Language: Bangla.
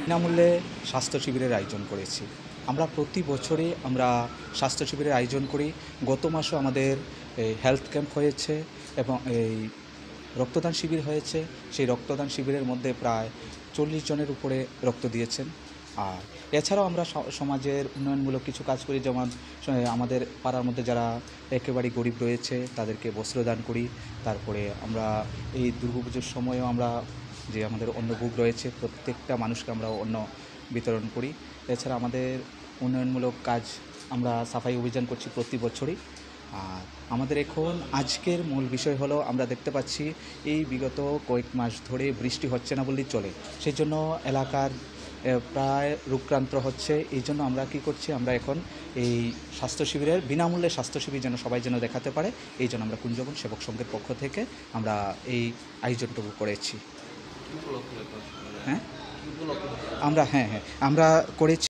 বিনামূল্যে স্বাস্থ্য শিবিরের আয়োজন করেছি। আমরা প্রতি বছরই আমরা স্বাস্থ্য শিবিরের আয়োজন করি। গত মাসেও আমাদের হেলথ ক্যাম্প হয়েছে এবং রক্তদান শিবির হয়েছে। সেই রক্তদান শিবিরের মধ্যে প্রায় 40 জনের উপরে রক্ত দিয়েছেন। আর এছাড়াও আমরা সমাজের উন্নয়নমূলক কিছু কাজ করি, যেমন আমাদের পাড়ার মধ্যে যারা একেবারেই গরিব রয়েছে তাদেরকে বস্ত্রদান করি। তারপরে আমরা এই দুর্গাপুজোর সময়ও আমরা যে আমাদের অন্নভোগ রয়েছে প্রত্যেকটা মানুষকে আমরা অন্ন বিতরণ করি। এছাড়া আমাদের উন্নয়নমূলক কাজ, আমরা সাফাই অভিযান করছি প্রতি বছরই। আর আমাদের এখন আজকের মূল বিষয় হলো, আমরা দেখতে পাচ্ছি এই বিগত কয়েক মাস ধরে বৃষ্টি হচ্ছে না বললেই চলে। সেই জন্য এলাকার প্রায় রোগক্রান্ত হচ্ছে। এই জন্য আমরা কী করছি, আমরা এখন এই স্বাস্থ্য শিবিরের বিনামূল্যে স্বাস্থ্য শিবির যেন সবাই যেন দেখাতে পারে, এই জন্য আমরা কুঞ্জবন সেবক সংঘের পক্ষ থেকে আমরা এই আয়োজনটুকু করেছি। হ্যাঁ আমরা করেছি।